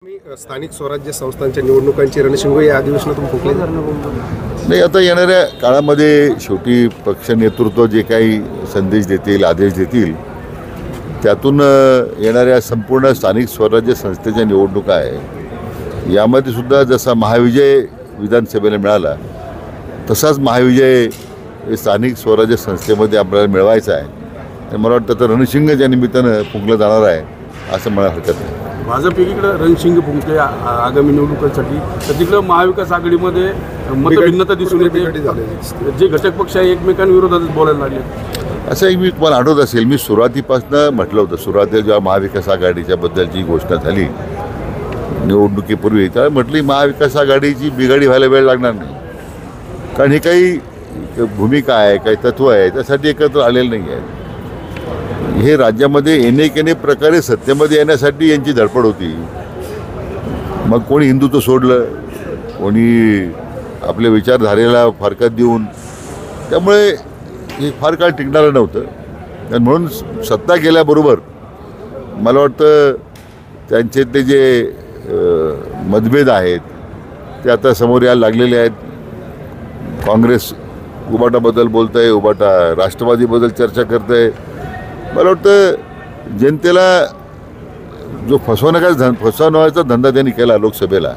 स्थानिक स्वराज्य संस्थांच्या निवडणुकांची रणशिंग या अधिवेशनातून फुंकली नाही. आता येणाऱ्या काळामध्ये शेवटी पक्ष नेतृत्व जे काही संदेश देतील, आदेश देतील, त्यातून येणाऱ्या संपूर्ण स्थानिक स्वराज्य संस्थेच्या निवडणुका आहे. यामध्ये सुद्धा जसा महाविजय विधानसभेला मिळाला तसाच महाविजय स्थानिक स्वराज्य संस्थेमध्ये आपल्याला मिळवायचा आहे. आणि मला वाटतं तर रणशिंग त्या निमित्तानं फुंकलं जाणार आहे असं मला हरकत नाही. भाजप एकीकडे रणशिंग फुंकते आगामी निवडणुकांसाठी, तर तिकडं महाविकास आघाडीमध्ये मतभिन्नता दिसून येते. जे घटक पक्ष आहे एकमेकांविरोधातच बोलायला लागले. असं एक मी तुम्हाला आठवत असेल, मी सुरुवातीपासून म्हटलं होतं, सुरुवातीला जेव्हा महाविकास आघाडीच्या बद्दलची घोषणा झाली निवडणुकीपूर्वी, त्यावेळी म्हटली महाविकास आघाडीची बिघाडी व्हायला वेळ लागणार नाही, कारण हे काही भूमिका आहे, काही तत्व आहे, त्यासाठी एकत्र आलेलं नाही आहे. हे राज्यामध्ये अनेक प्रकारे सत्तेमध्ये येण्यासाठी यांची धडपड होती. मग कोणी हिंदुत्व सोडलं, कोणी आपल्या विचारधारेला फारकत देऊन, त्यामुळे हे फार काळ टिकणारं नव्हतं. आणि म्हणून सत्ता गेल्याबरोबर मला वाटतं त्यांचे ते जे मतभेद आहेत ते आता समोर यायला लागलेले आहेत. काँग्रेस उबाटाबद्दल बोलत आहे, उबाटा राष्ट्रवादीबद्दल चर्चा करत आहे. मला वाटतं जनतेला जो फसवण्याचा धंदा त्यांनी केला लोकसभेला,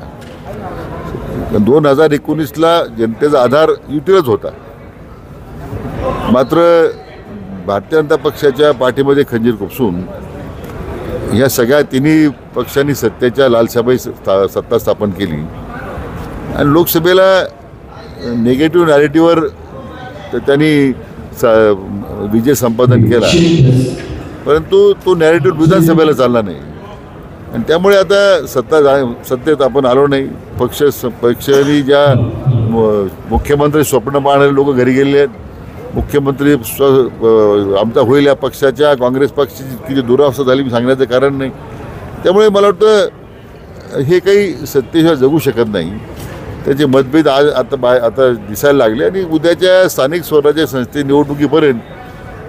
2019ला जनतेचा आधार युतीलाच होता. मात्र भारतीय जनता पक्षाच्या पाठीमध्ये खंजीर खुपसून ह्या सगळ्या तिन्ही पक्षांनी सत्तेच्या लालसाबाई सत्ता स्थापन केली आणि लोकसभेला निगेटिव्ह नॅरेटिव्हवर त्यांनी विजय संपादन केला, परंतु तो नॅरेटिव्ह विधानसभेला चालला नाही. आणि त्यामुळे आता सत्तेत आपण आलो नाही. पक्षाने ज्या मुख्यमंत्री स्वप्न पाहणारे लोक घरी गेले आहेत, मुख्यमंत्री आमचा होईल या पक्षाच्या काँग्रेस पक्षाची किती दुरावस्था झाली मी सांगण्याचं कारण नाही. त्यामुळे मला वाटतं हे काही सत्तेशिवाय जगू शकत नाही. त्याचे मतभेद आज आता दिसायला लागले आणि उद्याच्या स्थानिक स्वराज्य संस्थे निवडणुकीपर्यंत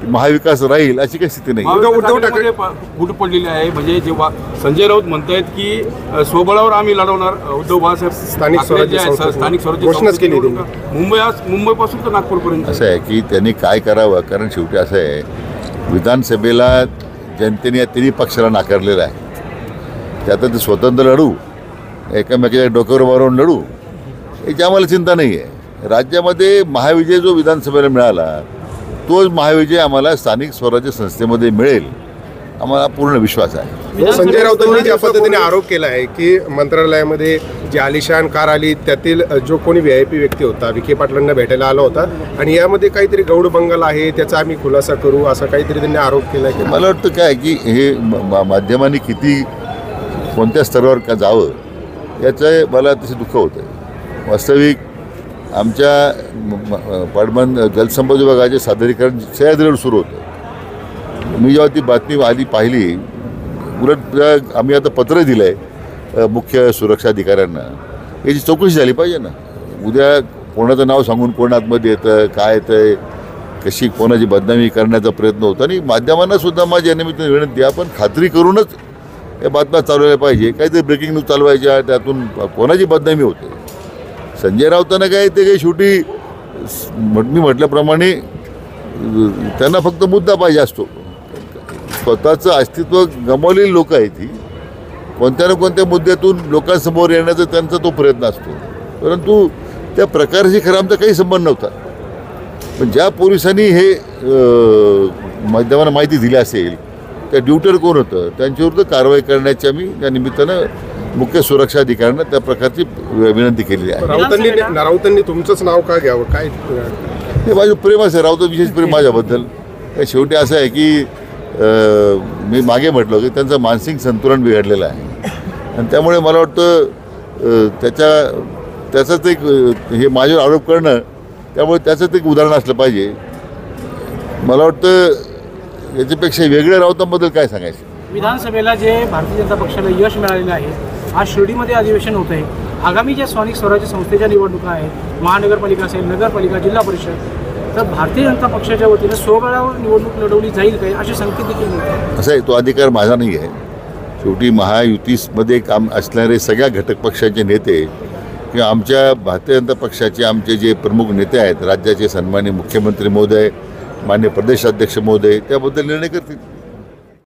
महाविकास राहील अशी काही स्थिती नाही. उद्धव ठाकरे फूट पडलेली आहे. म्हणजे जेव्हा संजय राऊत म्हणतायत की स्वबळावर आम्ही लढवणार, उद्धव बाळासाहेब स्थानिक स्वराज्य घोषणाच केली मुंबईपासून तर नागपूरपर्यंत. असं आहे की त्यांनी काय करावं, कारण शेवटी असं आहे विधानसभेला जनतेने या तिन्ही पक्षाला नाकारलेलं आहे. ते आता ते स्वतंत्र लढू, एकामेकाच्या डोक्यावर मारून लढू याची आम्हाला चिंता नाही आहे. राज्यामध्ये महाविजय जो विधानसभेला मिळाला तोच महाविजय आम्हाला स्थानिक स्वराज्य संस्थेमध्ये मिळेल, आम्हाला पूर्ण विश्वास आहे. संजय राऊतांनी ज्या पद्धतीने आरोप केला आहे की मंत्रालयामध्ये जी आलिशान कार आली त्यातील जो कोणी VIP व्यक्ती होता विखे पाटलांना भेटायला आला होता आणि यामध्ये काहीतरी गौड बंगाल आहे, त्याचा आम्ही खुलासा करू असा काहीतरी त्यांनी आरोप केला आहे. मला वाटतं काय की हे माध्यमांनी किती कोणत्या स्तरावर का जावं याचं मला तसे दुःख होतं. वास्तविक आमच्या पाटबंद जलसंपदा विभागाचे सादरीकरण सह्याद्रीवर सुरू होतं. मी जेव्हा ती बातमी आली पाहिली, उलट आम्ही आता पत्र दिलं आहे मुख्य सुरक्षा अधिकाऱ्यांना, याची चौकशी झाली पाहिजे ना. उद्या कोणाचं नाव सांगून कोण आतमध्ये येतं, काय येतं आहे, कशी कोणाची बदनामी करण्याचा प्रयत्न होता. आणि माध्यमांना सुद्धा माझ्या निमित्ताने विनंती आहे, आपण खात्री करूनच या बातम्या चालवल्या पाहिजे. काहीतरी ब्रेकिंग न्यूज चालवायच्या, त्यातून कोणाची बदनामी होते. संजय राऊतांना काय ते काही शेवटी मी म्हटल्याप्रमाणे त्यांना फक्त मुद्दा पाहिजे असतो. स्वतःचं अस्तित्व गमावलेली लोक आहेत ही, कोणत्या ना कोणत्या मुद्द्यातून लोकांसमोर येण्याचा त्यांचा तो प्रयत्न असतो. परंतु त्या प्रकाराशी खरं आमचा काही संबंध नव्हता. पण ज्या पोलिसांनी हे माध्यमांना माहिती दिली असेल, त्या ड्युटीवर कोण होतं त्यांच्याविरुद्ध कारवाई करण्याची आम्ही त्या निमित्तानं मुख्य सुरक्षा अधिकाऱ्यांना त्या प्रकारची विनंती केलेली आहे. राऊतांनी तुमचंच नाव का घ्यावं, काय हे माझं प्रेम आहे. राऊत विशेष प्रेम माझ्याबद्दल. शेवटी असं आहे की मी मागे म्हटलं की त्यांचं मानसिक संतुलन बिघडलेलं आहे आणि त्यामुळे मला वाटतं त्याचंच एक हे माझ्यावर आरोप करणं, त्यामुळे त्याचंच एक उदाहरण असलं पाहिजे. मला वाटतं याच्यापेक्षा वेगळ्या राऊतांबद्दल काय सांगायचं. विधानसभेला जे भारतीय जनता पक्षाला यश मिळालेलं आहे, आज शिर्डीमध्ये अधिवेशन होत आहे. आगामी ज्या स्थानिक स्वराज्य संस्थेच्या निवडणुका आहेत, महानगरपालिका असेल, नगरपालिका, जिल्हा परिषद, तर भारतीय जनता पक्षाच्या वतीनं स्वबळावर निवडणूक लढवली जाईल काय असे संकेत देखील मिळतात. असं आहे, तो अधिकार माझा नाही आहे. शेवटी महायुतीमध्ये काम असणारे सगळ्या घटक पक्षाचे नेते किंवा आमच्या भारतीय जनता पक्षाचे आमचे जे प्रमुख नेते आहेत, राज्याचे सन्माननीय मुख्यमंत्री महोदय, मान्य प्रदेशाध्यक्ष महोदय, त्याबद्दल निर्णय करतील.